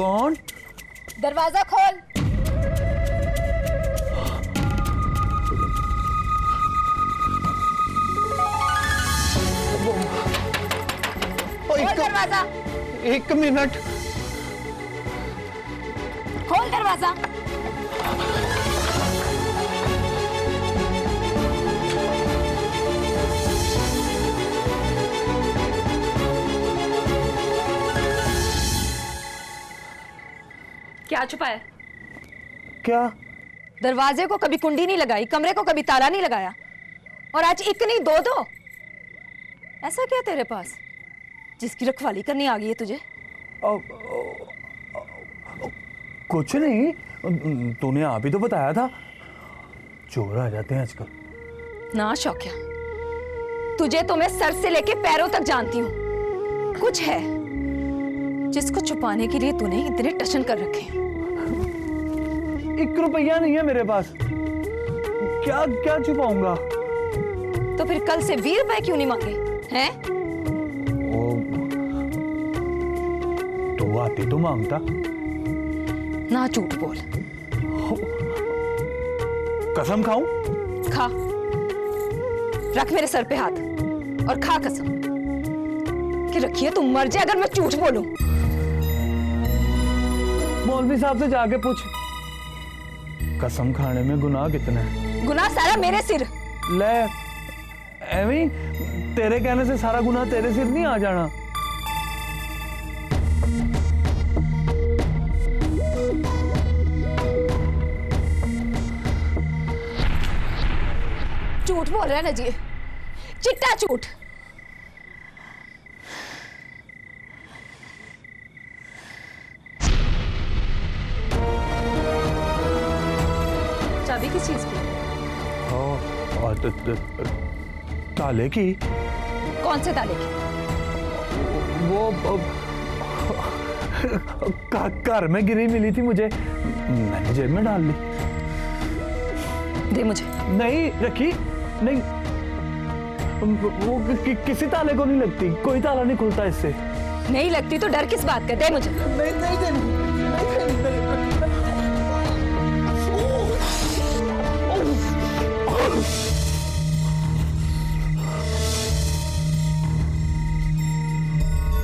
कौन? दरवाजा खोल। खोल दरवाजा। 1 मिनट। खोल दरवाजा। क्या छुपा है? क्या? दरवाजे को कभी कुंडी नहीं लगाई, कमरे को कभी ताला नहीं लगाया, और आज एक नहीं दो। ऐसा क्या तेरे पास जिसकी रखवाली करनी आ गई है तुझे? कुछ नहीं, तूने आप ही तो बताया था चोर आ जाते हैं आजकल। ना शौक्या, तुझे तो मैं सर से लेके पैरों तक जानती हूँ। कुछ है जिसको छुपाने के लिए तूने इतने टशन कर रखे हैं। 1 रुपया नहीं है मेरे पास, क्या क्या छुपाऊंगा? तो फिर कल से 20 रुपए क्यों नहीं मांगे हैं? तो आती तो मांगता। ना झूठ बोल। कसम खाऊं? खा, रख मेरे सर पे हाथ और खा कसम कि रखिए तू मर जाए अगर मैं झूठ बोलूं। मौलवी साहब से जाके पूछ, कसम खाने में गुनाह कितना है? गुनाह सारा मेरे सिर। ले एवी, तेरे कहने से सारा गुनाह तेरे सिर नहीं आ जाना। झूठ बोल रहा है ना जी, चिट्टा झूठ। चाबी किस चीज की? ताले की। कौन से ताले की? वो घर में गिरी मिली थी मुझे, मैंने जेब में डाल ली। दे मुझे। नहीं रखी, नहीं, वो किसी ताले को नहीं लगती, कोई ताला नहीं खुलता इससे। नहीं लगती तो डर किस बात का? दे मुझे। नहीं नहीं देनी।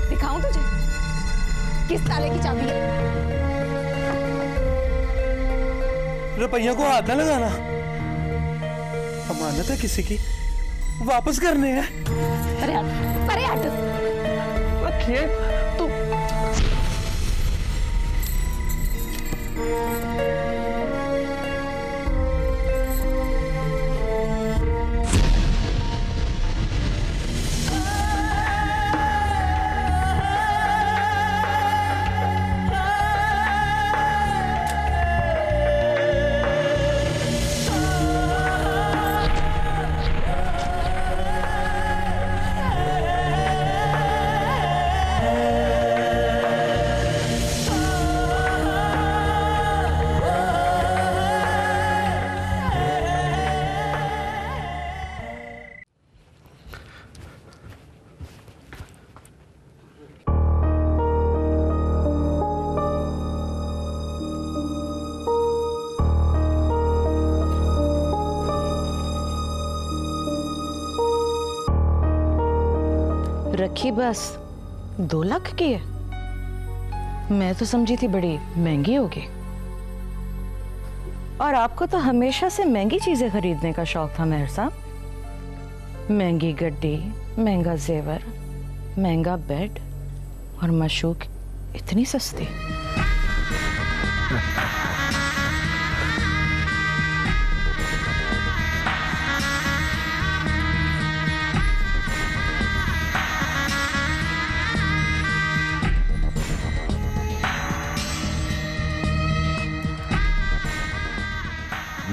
दिखाऊं तुझे किस ताले की चाबी है? रुपया को हाथ ना लगाना, अमानत है किसी की, वापस करने हैं। परे हट, परे हट। रखिए तो। रखी बस 2 लाख की है? मैं तो समझी थी बड़ी महंगी होगी। और आपको तो हमेशा से महंगी चीजें खरीदने का शौक था मेहर साहब। महंगी गड्डी, महंगा जेवर, महंगा बेड और मशूक इतनी सस्ती।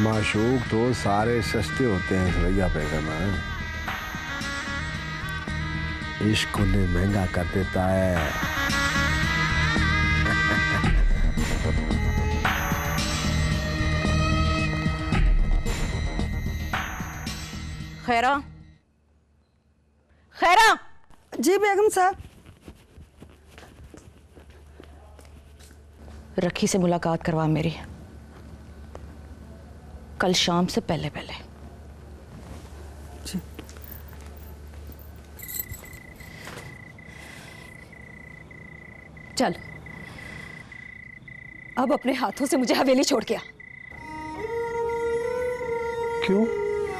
माशूक तो सारे सस्ते होते हैं सरैया बेगम। इश्क उन्हें महंगा कर देता है। खैरा, खैरा। जी बेगम साहब। रखी से मुलाकात करवा मेरी, कल शाम से पहले पहले। चल, अब अपने हाथों से मुझे हवेली छोड़ के आ। क्यों?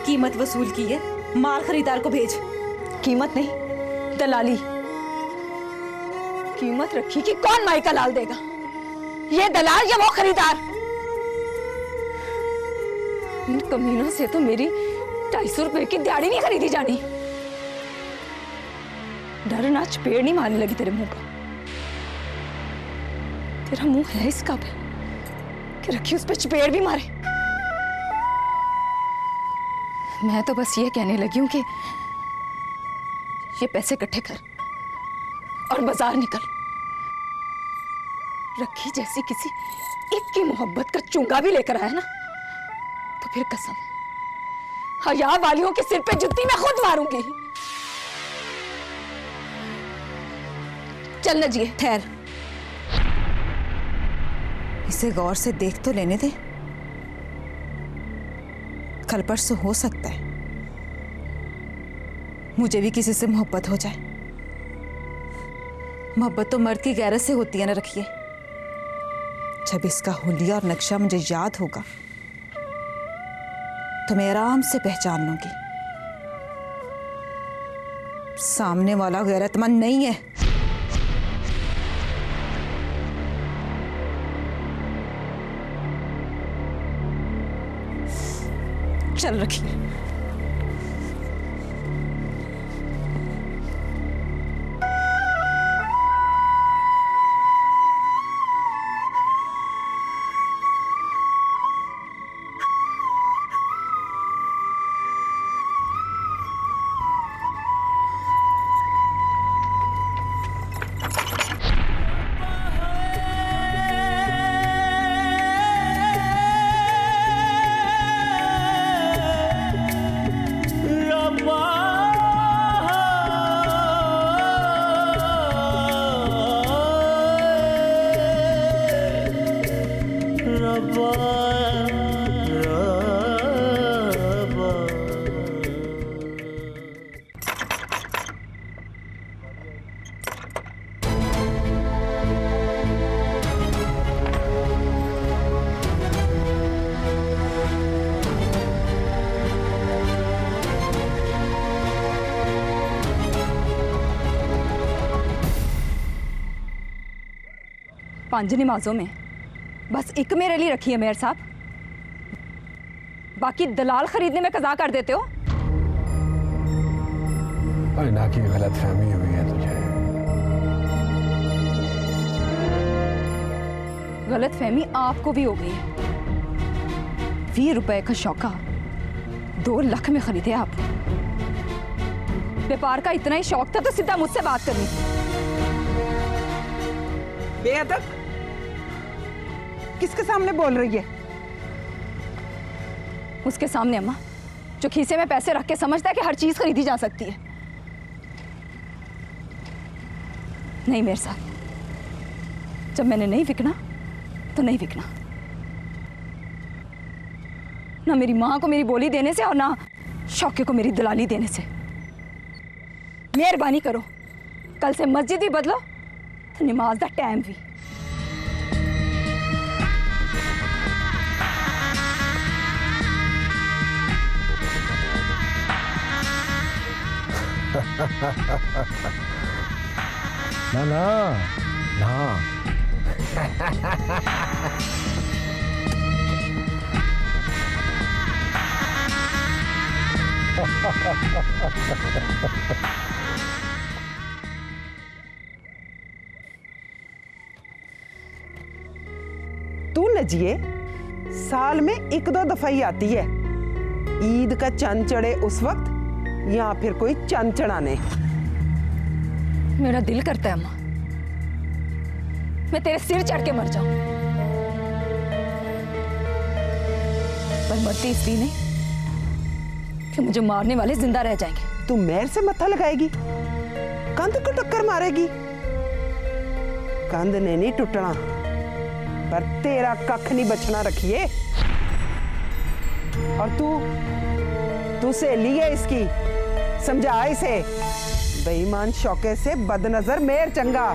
कीमत वसूल की है, माल खरीदार को भेज। कीमत नहीं, दलाली। कीमत रखी कि कौन माई का लाल देगा, ये दलाल या वो खरीदार? इन कमीनों से तो मेरी 250 रुपए की दिहाड़ी नहीं खरीदी जानी। डर ना चपेड़ नहीं मारने लगी तेरे मुंह का। तेरा मुंह है इस काबिल कि रखी उस पर चपेड़ भी मारे। मैं तो बस ये कहने लगी हूं कि ये पैसे इकट्ठे कर और बाजार निकल। रखी जैसी किसी एक की मोहब्बत का चुंगा भी लेकर आया ना, तो फिर कसम हया वालियों के सिर पे जुत्ती मैं खुद मारूंगी। चल नजिए, ठहर, इसे गौर से देख तो लेने दे। कल परसों हो सकता है मुझे भी किसी से मोहब्बत हो जाए। मोहब्बत तो मर्द की गैरत से होती है ना रखिए। जब इसका हुलिया और नक्शा मुझे याद होगा तो मैं आराम से पहचान लूंगी सामने वाला गैरतमंद नहीं है। चल रखिए। पांच नमाजों में बस एक मेरे लिए रखी है मेयर साहब, बाकी दलाल खरीदने में कज़ा कर देते हो। ना की गलतफहमी हुई है तुझे। गलतफहमी आपको भी हो गई है। 20 रुपए का शौका 2 लाख में खरीदे आप। व्यापार का इतना ही शौक था तो सीधा मुझसे बात करनी थी। बेअदब, किसके सामने बोल रही है? उसके सामने अम्मा, जो खीसे में पैसे रख के समझता है कि हर चीज खरीदी जा सकती है। नहीं मेरे साथ, जब मैंने नहीं बिकना तो नहीं बिकना। ना मेरी मां को मेरी बोली देने से और ना शौके को मेरी दलाली देने से। मेहरबानी करो, कल से मस्जिद भी बदलो तो नमाज का टाइम भी। ना ना ना तू नजिए साल में 1-2 दफा ही आती है। ईद का चंद चढ़े उस वक्त या फिर कोई चंद चढ़ाने। मेरा दिल करता है अम्मा, मैं तेरे सिर चढ़ के मर जाऊं, पर मरती इसलिए नहीं कि मुझे मारने वाले जिंदा रह जाएंगे। तू मेहर से मत्था लगाएगी, कंध को टक्कर मारेगी। कंध ने नहीं टूटना, पर तेरा कख नहीं बचना रखिए। और तू सहेली है इसकी, समझा इसे। बेईमान शौके से बदनजर मेर चंगा,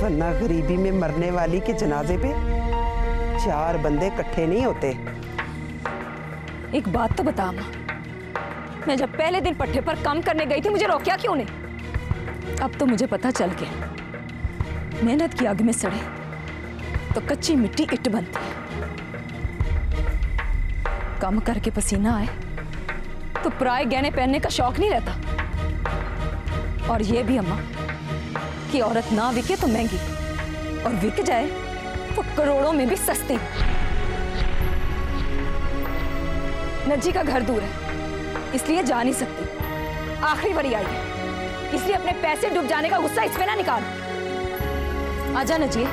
वरना गरीबी में मरने वाली के जनाजे पे 4 बंदे इकट्ठे नहीं होते। एक बात तो बता अम्मा, मैं जब पहले दिन पट्टे पर काम करने गई थी मुझे रोका क्यों नहीं? अब तो मुझे पता चल गया, मेहनत की आग में सड़े तो कच्ची मिट्टी ईंट बनती है। काम करके पसीना आए तो पराए गहने पहनने का शौक नहीं रहता। और ये भी अम्मा कि औरत ना बिके तो महंगी, और बिक जाए तो करोड़ों में भी सस्ती। नज्जी का घर दूर है इसलिए जा नहीं सकती, आखिरी बारी आई है इसलिए अपने पैसे डूब जाने का गुस्सा इस पे ना निकाल। आजा नज्जी।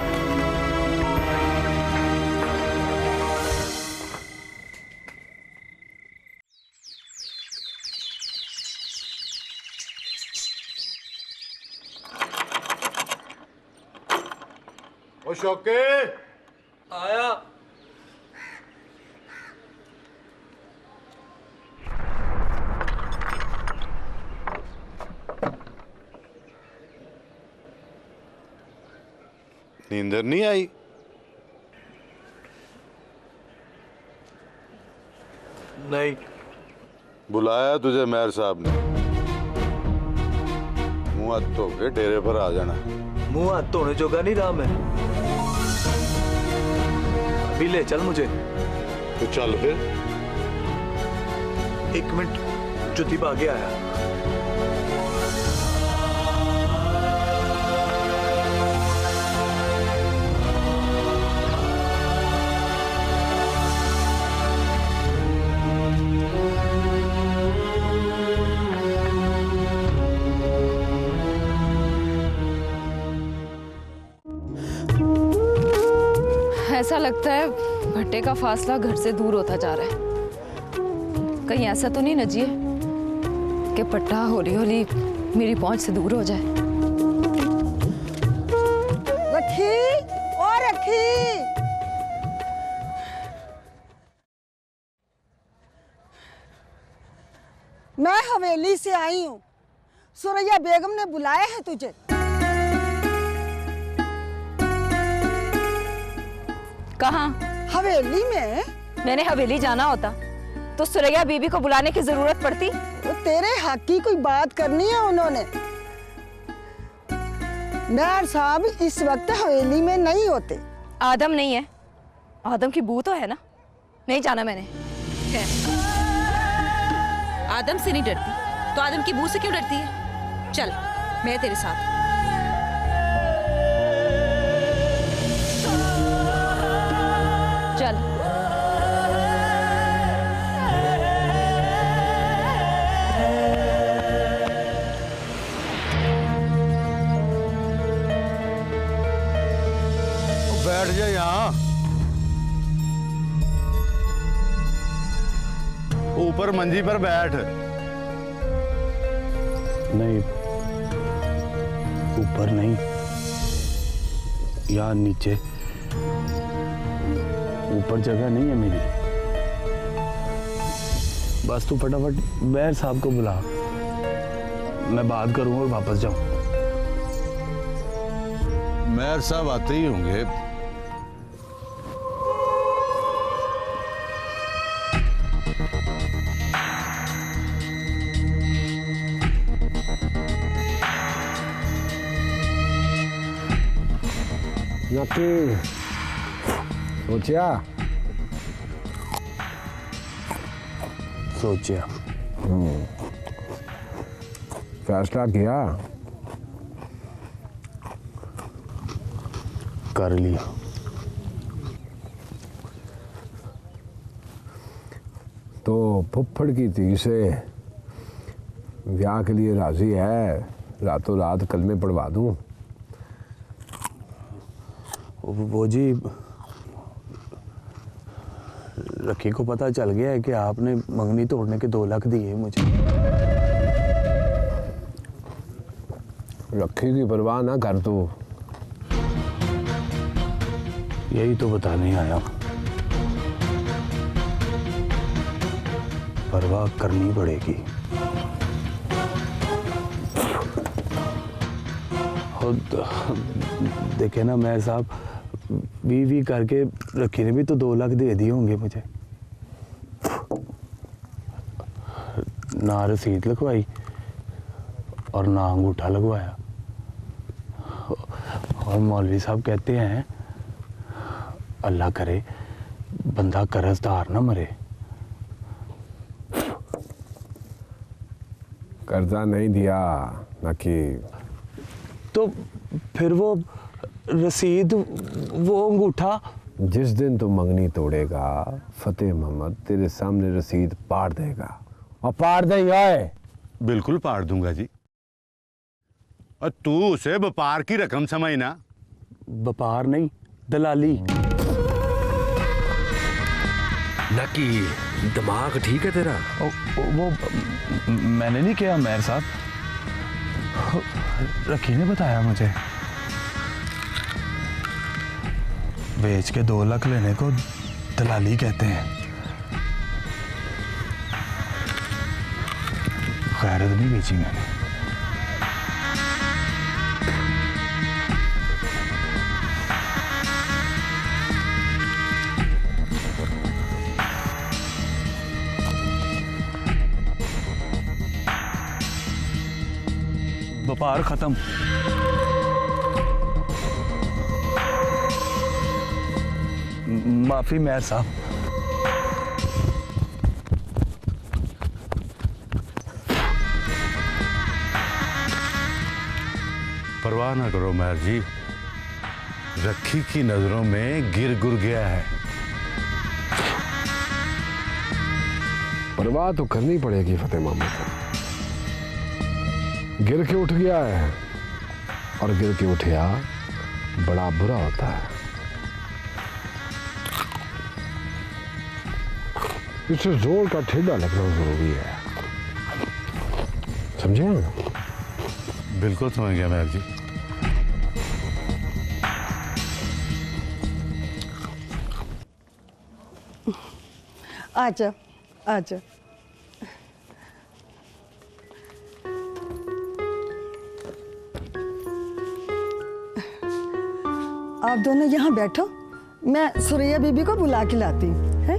ओ शौके आया। नींदर नहीं आई? नहीं। बुलाया तुझे मेयर साहब ने? मुंह हाथ धो के डेरे पर आ जाना। मुंह हाथ धोने जोगा नहीं रहा मैं, अभी ले चल मुझे। तो चल फिर। 1 मिनट जुती भागे आया। ऐसा लगता है भट्टे का फासला घर से दूर होता जा रहा है। कहीं ऐसा तो नहीं नजिए कि पट्टा हौली हौली मेरी पहुंच से दूर हो जाए। रखी और रखी, मैं हवेली से आई हूँ। सुरैया बेगम ने बुलाया है तुझे। कहाँ? हवेली में। मैंने हवेली जाना होता तो सुरैया बीबी को बुलाने की जरूरत पड़ती? वो तेरे हक की कोई बात करनी है उन्होंने। मेयर साहब इस वक्त हवेली में नहीं होते। आदम नहीं है? आदम की बू तो है ना। नहीं जाना मैंने। आदम से नहीं डरती तो आदम की बू से क्यों डरती है? चल मैं तेरे साथ। चल। बैठ जा यहाँ। ऊपर मंजी पर बैठ। नहीं, ऊपर नहीं, यहाँ नीचे। ऊपर जगह नहीं है मेरी। बस तू फटाफट मेयर साहब को बुला, मैं बात करूं और वापस जाऊं। मेयर साहब आते ही होंगे। नक्की सोचा फैसला किया, कर लिया। तो फुफ्फड़ की धी से ब्याह के लिए राजी है, रातों रात कलमे पढ़वा दूं। वो जी, रखी को पता चल गया है कि आपने मंगनी तोड़ने के 2 लाख दिए मुझे। रखी की परवाह ना कर तू, यही तो बताने आया। परवाह करनी पड़ेगी। देखे ना मेयर साहब, 20 करके रखी ने भी तो 2 लाख दे दिए होंगे मुझे। ना रसीद लिखवाई और ना अंगूठा लगवाया। और मौलवी साहब कहते हैं अल्लाह करे बंदा कर्जदार ना मरे। कर्जा नहीं दिया ना कि तो फिर वो रसीद, वो अंगूठा। जिस दिन तू मंगनी तोड़ेगा फतेह मोहम्मद तेरे सामने रसीद पाड़ देगा, और पाड़ देगा है। बिल्कुल पाड़ दूंगा जी। और तू उसे व्यापार की रकम समझना। व्यापार नहीं, दलाली। नकी दिमाग ठीक है तेरा? वो मैंने नहीं किया मेयर साहब, रखी ने बताया मुझे। बेच के 2 लाख लेने को दलाली कहते हैं। गैरत नहीं बेची मैंने। व्यापार खत्म। माफी मेयर साहब। परवाह ना करो मेयर जी, रखी की नजरों में गिर गुर गया है। परवाह तो करनी पड़ेगी फतेह मोहम्मद को। गिर के उठ गया है, और गिर के उठिया बड़ा बुरा होता है। इसे जोर का ठेडा लगना जरूरी है, समझे? बिल्कुल समझ गया मेयर जी। आजा आजा। आप दोनों यहाँ बैठो, मैं सुरैया बीबी को बुला के लाती हूँ, हैं?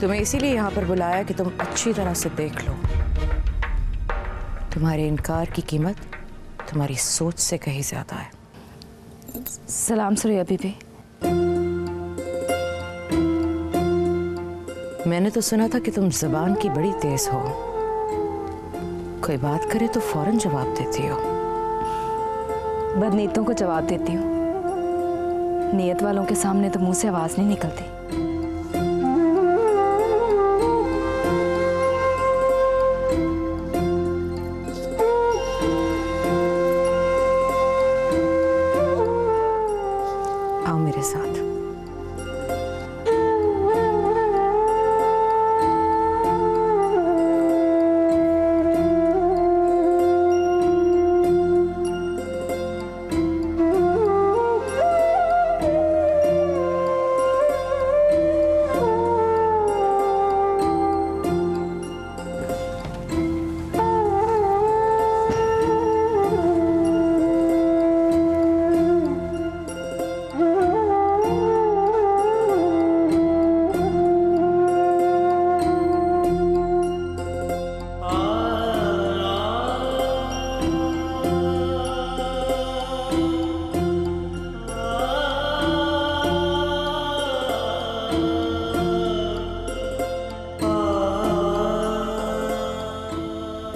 तुम्हें इसीलिए यहाँ पर बुलाया कि तुम अच्छी तरह से देख लो। तुम्हारे इनकार की कीमत तुम्हारी सोच से कहीं ज्यादा है। सलाम सुरैया बीबी। मैंने तो सुना था कि तुम जबान की बड़ी तेज हो, कोई बात करे तो फौरन जवाब देती हो। बदनीतों को जवाब देती हूँ, नियत वालों के सामने तो मुंह से आवाज नहीं निकलती। आओ मेरे साथ।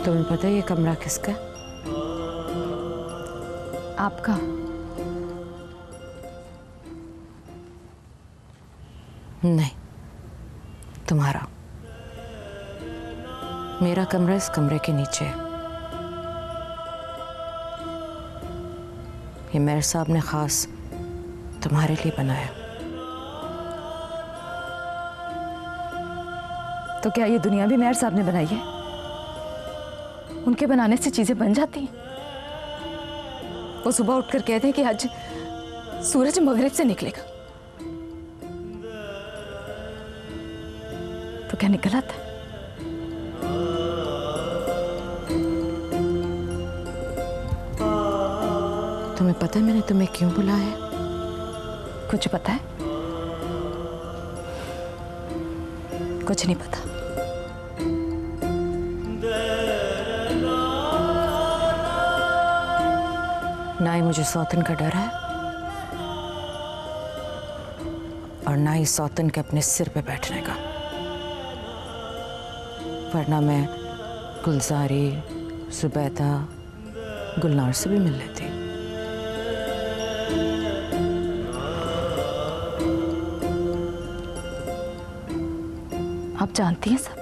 तुम्हें पता है ये कमरा किसका है? आपका। नहीं, तुम्हारा। मेरा कमरा इस कमरे के नीचे है। ये मेहर साहब ने खास तुम्हारे लिए बनाया। तो क्या ये दुनिया भी मेहर साहब ने बनाई है? उनके बनाने से चीजें बन जाती हैं। वो सुबह उठकर कहते हैं कि आज सूरज मगरिब से निकलेगा, तो क्या निकल आता है? तुम्हें पता है मैंने तुम्हें क्यों बुलाया है? कुछ पता है? कुछ नहीं पता। ना ही मुझे सौतन का डर है और ना ही सौतन के अपने सिर पे बैठने का, वरना मैं गुलजारी, जुबैदा, गुलनार से भी मिल लेती। आप जानती हैं सब।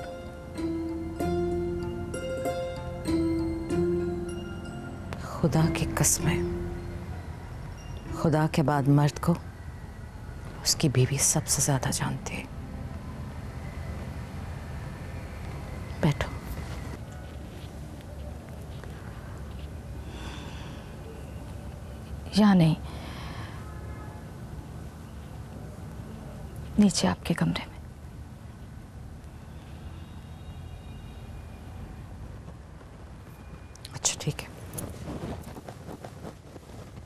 खुदा की कसमें, खुदा के बाद मर्द को उसकी बीवी सबसे ज्यादा जानती है। बैठो। यहाँ नहीं, नीचे आपके कमरे में। अच्छा ठीक है,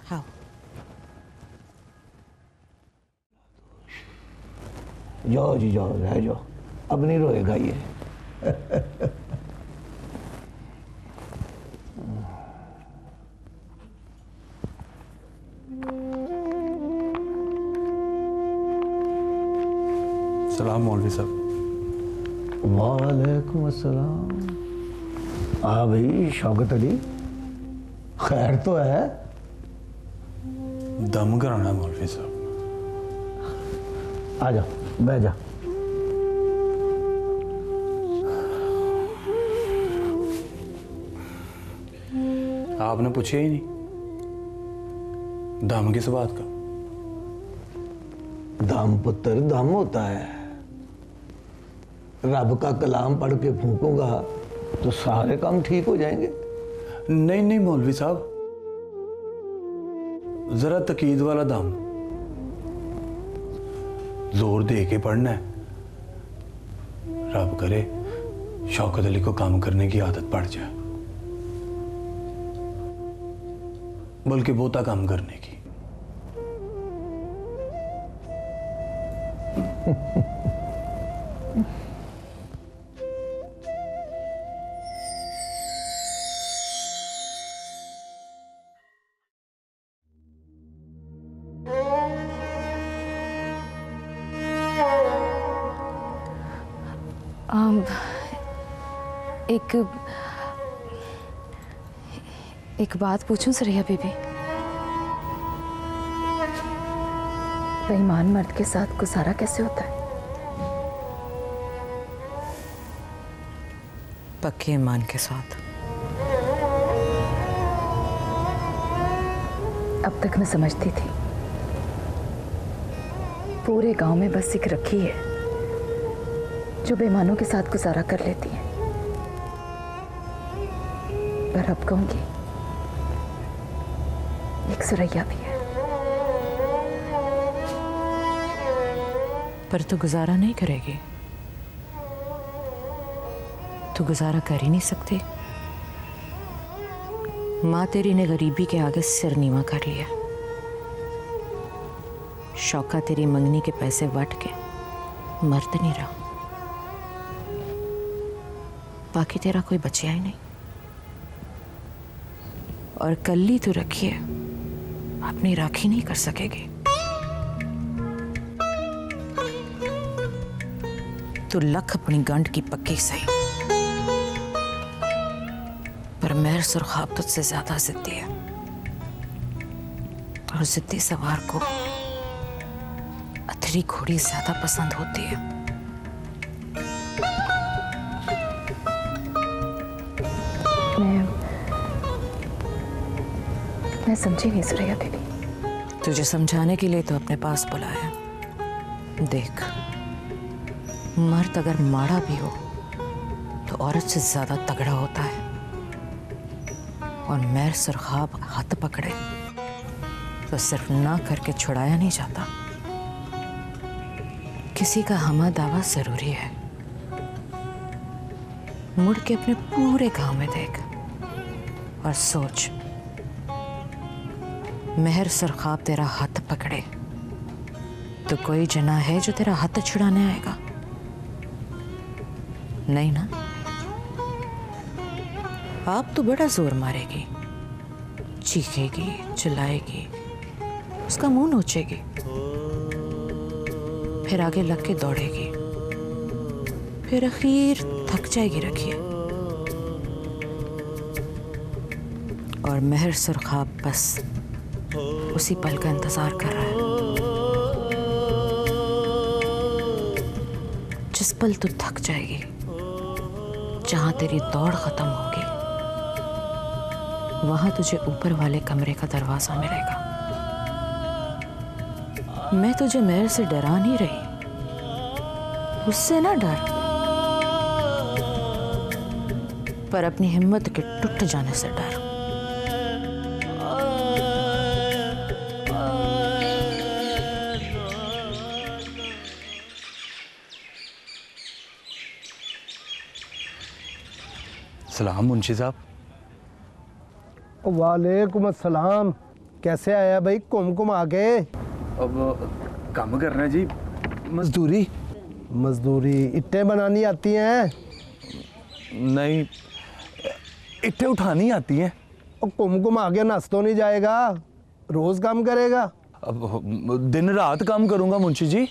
हाँ। जाओ जी जाओ, रह जाओ, अब नहीं रोएगा ये। सलाम मौलवी साहब। वालेकुम अस्सलाम। हाँ भाई शौकत अली, खैर तो है? दम कराना है मौलवी साहब। आ जा, बैठ जा। आपने पूछा ही नहीं, दम किस बात का? दम पुत्र दम होता है। रब का कलाम पढ़ के फूकूंगा तो सारे काम ठीक हो जाएंगे। नहीं नहीं मौलवी साहब, जरा तकीद वाला दम, जोर दे के पढ़ना है। रब करे शौकत अली को काम करने की आदत पड़ जाए, बल्कि बहुता काम करने की। एक बात पूछूं सरैया बीबी? बेईमान मर्द के साथ गुजारा कैसे होता है? पक्के ईमान के साथ। अब तक मैं समझती थी पूरे गांव में बस एक रखी है जो बेईमानों के साथ गुजारा कर लेती है, पर अब कहूंगी एक सुरैया भी है। पर तू गुजारा नहीं करेगी, तू गुजारा कर ही नहीं सकती। माँ तेरी ने गरीबी के आगे सिर नीवा कर लिया। शौका तेरी मंगनी के पैसे वट के मर्द नहीं रहा, बाकी तेरा कोई बचिया ही नहीं। और कल्ली तू रखी है, अपनी राखी नहीं कर सकेगी। तू लख अपनी गंढ की पक्की सही, पर महर सुरखाब तुझसे ज्यादा जिद्दी है, और जिद्दी सवार को अथरी घोड़ी ज्यादा पसंद होती है। मैं समझी नहीं सुरैया दीदी। तुझे समझाने के लिए तो अपने पास बुलाया। देख, मर्द अगर माड़ा भी हो तो औरत से ज्यादा तगड़ा होता है, और महर सुरखाब हाथ पकड़े तो सिर्फ ना करके छुड़ाया नहीं जाता। किसी का हमा दावा जरूरी है। मुड़ के अपने पूरे गांव में देख और सोच, महर सुरखाब तेरा हाथ पकड़े तो कोई जना है जो तेरा हाथ छुड़ाने आएगा? नहीं ना। आप तो बड़ा जोर मारेगी, चीखेगी, चिल्लाएगी, उसका मुंह नोचेगी, फिर आगे लग के दौड़ेगी, फिर आखिर थक जाएगी। रखिए, और महर सुरखाब बस उसी पल का इंतजार कर रहा है। जिस पल तू थक जाएगी, जहां तेरी दौड़ खत्म होगी, वहां तुझे ऊपर वाले कमरे का दरवाजा मिलेगा। मैं तुझे महर से डरा नहीं रही, उससे ना डर, पर अपनी हिम्मत के टूट जाने से डर। सलाम मुंशी साहब। वालेकुम अस्सलाम। कैसे आया भाई घूम आके? अब काम कर रहे हैं जी, मजदूरी। मजदूरी इट्टें बनानी आती हैं? नहीं, इट्टें उठानी आती हैं। और घूम आके नस तो नहीं जाएगा, रोज काम करेगा? अब दिन रात काम करूंगा मुंशी जी।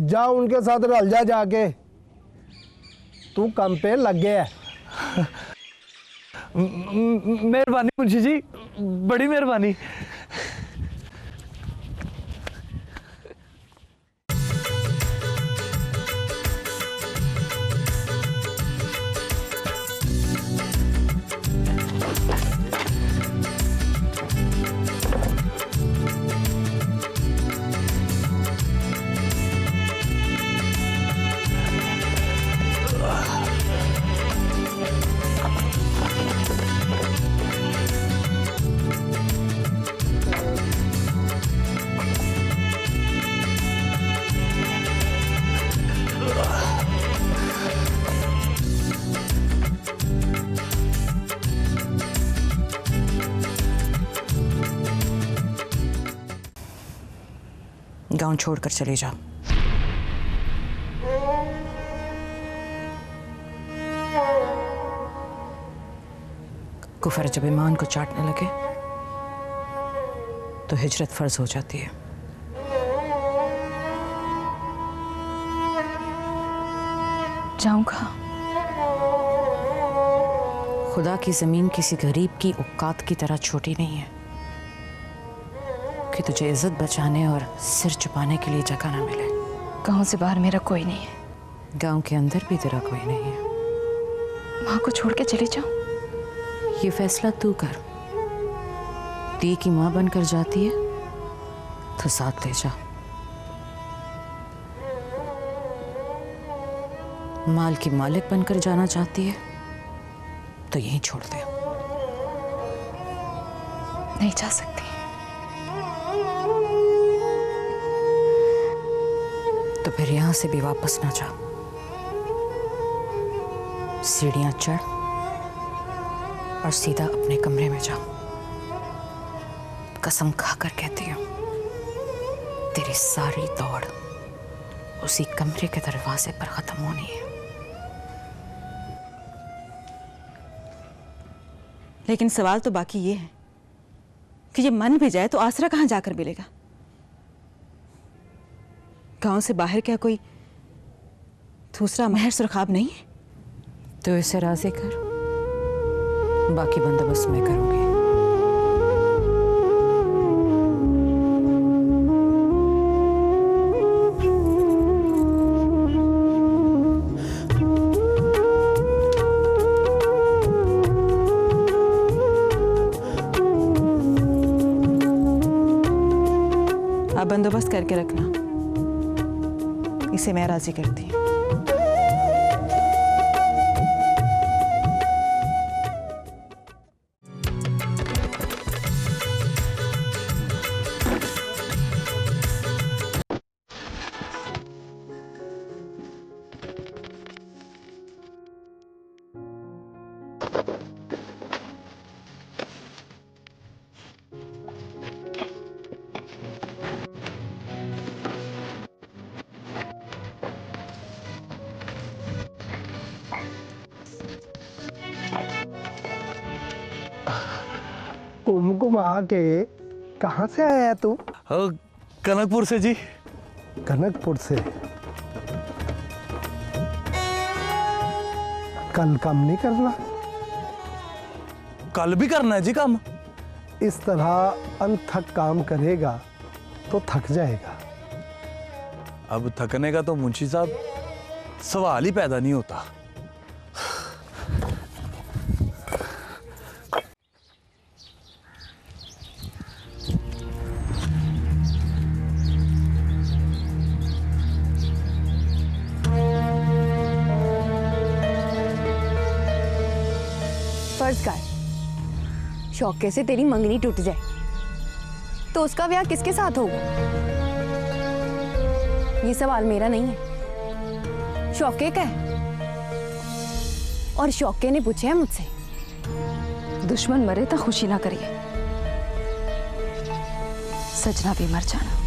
जा उनके साथ रल जा, जाके तू काम पे लग गया है। मेहरबानी मुंशी जी, बड़ी मेहरबानी। गांव छोड़कर चले जा। कुफर जब ईमान को चाटने लगे तो हिजरत फर्ज हो जाती है। जाऊंगा। खुदा की जमीन किसी गरीब की औकात की तरह छोटी नहीं है कि तुझे इज्जत बचाने और सिर छुपाने के लिए जगह ना मिले। गांव से बाहर मेरा कोई नहीं है। गांव के अंदर भी तेरा कोई नहीं है। माँ को छोड़ के चली जाऊं? ये फैसला तू कर। दी की माँ बनकर जाती है तो साथ ले जा। माल की मालिक बनकर जाना चाहती है तो यहीं छोड़ दे। नहीं जा सकती। तो फिर यहां से भी वापस ना जा। सीढ़ियां चढ़ और सीधा अपने कमरे में जा। कसम खाकर कहती हूं, तेरी सारी दौड़ उसी कमरे के दरवाजे पर खत्म होनी है। लेकिन सवाल तो बाकी ये है कि ये मन भी जाए तो आसरा कहां जाकर मिलेगा? गांव से बाहर क्या कोई दूसरा महर सुरखाब नहीं है? तो इसे राजी कर, बाकी बंदोबस्त मैं करूंगी। आप बंदोबस्त करके रखना, इसे मैं राजी करती हूँ। घुमा के कहाँ से आया है तू? कनकपुर से जी। कनकपुर से? कल काम नहीं करना? कल भी करना है जी काम। इस तरह अनथक काम करेगा तो थक जाएगा। अब थकने का तो मुंशी साहब सवाल ही पैदा नहीं होता। फर्ज कर शौके से तेरी मंगनी टूट जाए तो उसका ब्याह किसके साथ होगा? ये सवाल मेरा नहीं है, शौके का है। और शौके ने पूछा है मुझसे, दुश्मन मरे तो खुशी ना करिए, सजना भी मर जाना।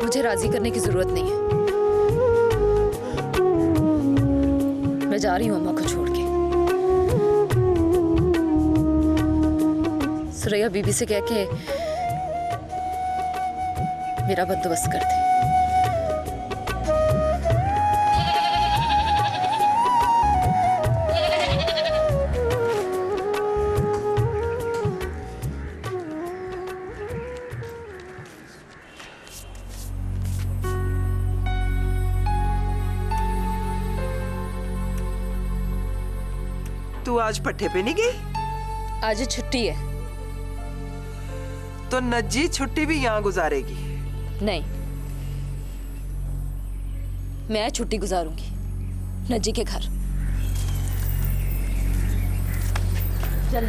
मुझे राजी करने की जरूरत नहीं है, मैं जा रही हूँ अम्मा को छोड़ के। सुरैया बीबी से कह के मेरा बंदोबस्त कर दे। तू आज पट्टे पे नहीं गई? आज छुट्टी है। तो नज्जी छुट्टी भी यहाँ गुजारेगी? नहीं, मैं छुट्टी गुजारूंगी नज्जी के घर। चल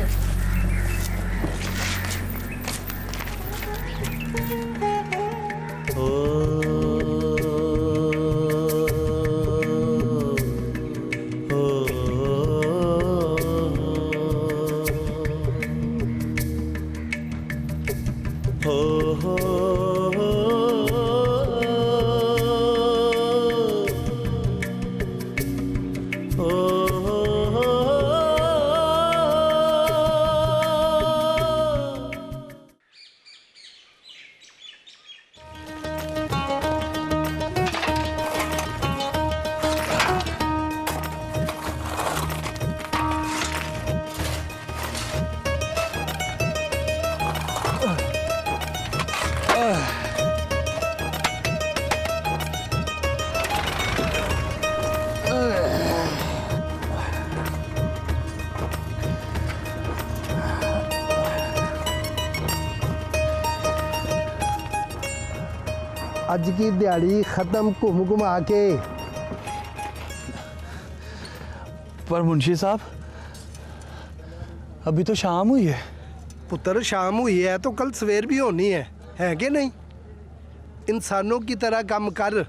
आज की दिहाड़ी खत्म घूम घुमा के। पर मुंशी साहब अभी तो शाम हुई है। पुत्र शाम हुई है तो कल सवेर भी होनी है कि नहीं? इंसानों की तरह काम कर,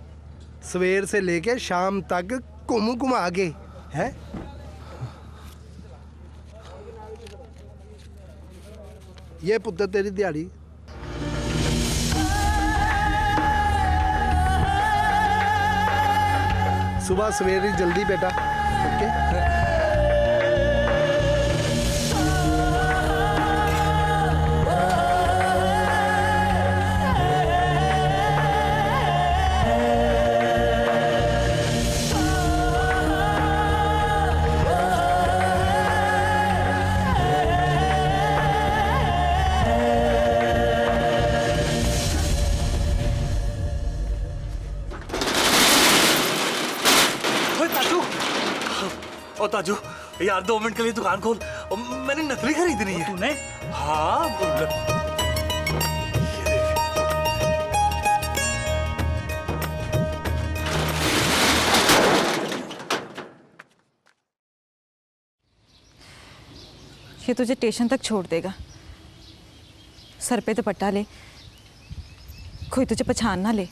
सवेर से लेके शाम तक घूम घुमा के। है? ये पुत्र तेरी दिहाड़ी। सुबह सवेरे जल्दी बेटा। ओके? ओ ताजू यार 2 मिनट के लिए दुकान खोल, मैंने नकली खरीदनी है। तूने? हाँ ये तुझे स्टेशन तक छोड़ देगा। सर पे दुपट्टा ले, कोई तुझे पहचान ना ले।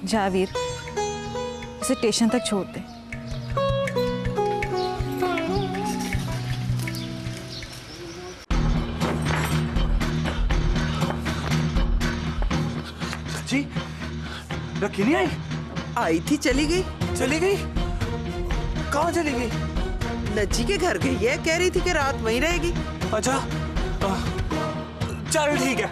जा वीर, इसे स्टेशन तक छोड़ दे। जी रखी नहीं आई? आई थी, चली गई। चली गई? कहाँ चली गई? नज्जी के घर गई है, कह रही थी कि रात वहीं रहेगी। अच्छा चल ठीक है।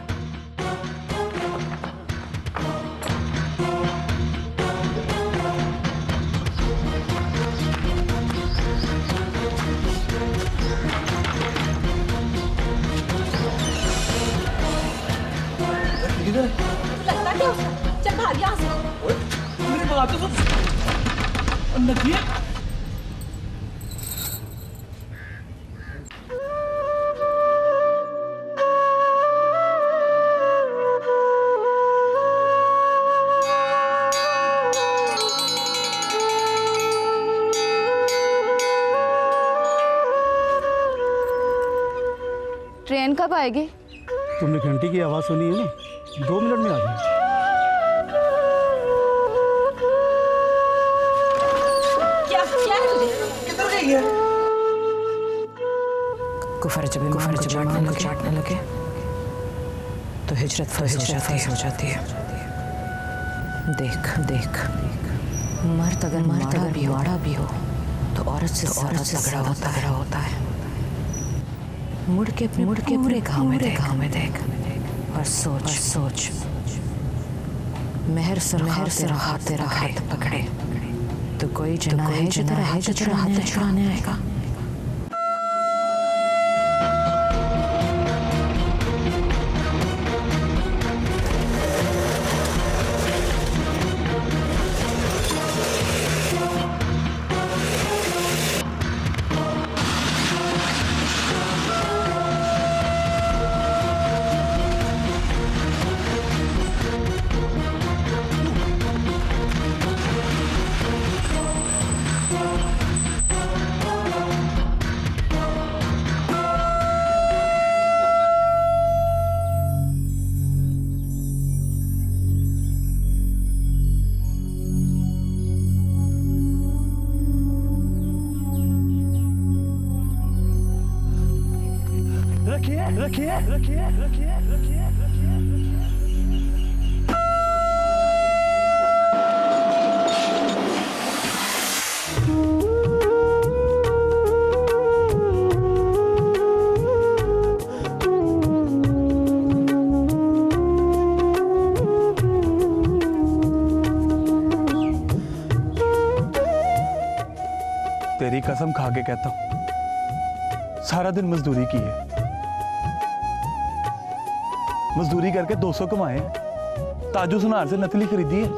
लगता क्या उसका? चल भाग यहाँ से। मेरी बात तो सुन। नदिया ट्रेन कब आएगी? तुमने घंटी की आवाज सुनी है ना? 2 मिनट में आ जाएगी। क्या है तुझे? किधर गई है? कुफर जब इमाम को चाटने लगे तो हिजरत हो जाती है। देख मर्द अगर माड़ा भी हो तो औरत से तगड़ा होता है। मुड़ के पूरे गाँव में देख और सोच मेहर से तेरा हाथ पकड़े तो कोई जना है जो तेरा हाथ छुड़ाने आएगा। रखिए। तेरी कसम खा के कहता हूं, सारा दिन मजदूरी की है, मजदूरी करके 200 कमाए। ताजू सुनार से नकली खरीदी है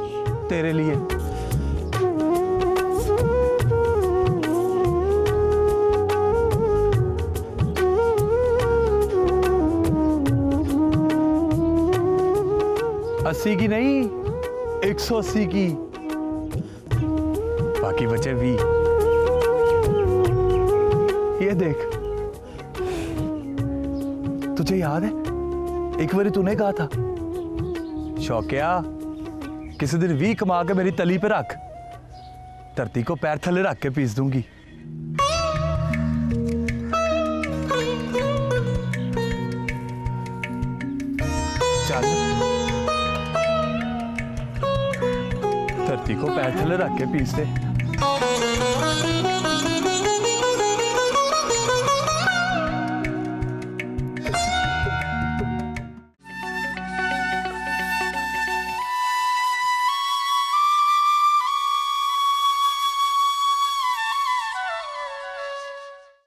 तेरे लिए। अस्सी की नहीं, 180 की, बाकी बचे 20। ये देख, तुझे याद है एक बारी तूने कहा था, शौकिया किसी दिन 20 कमा के मेरी तली पे रख, धरती को पैर थले रख के पीस दूंगी। चल, धरती को पैर थले रख के पीस दे।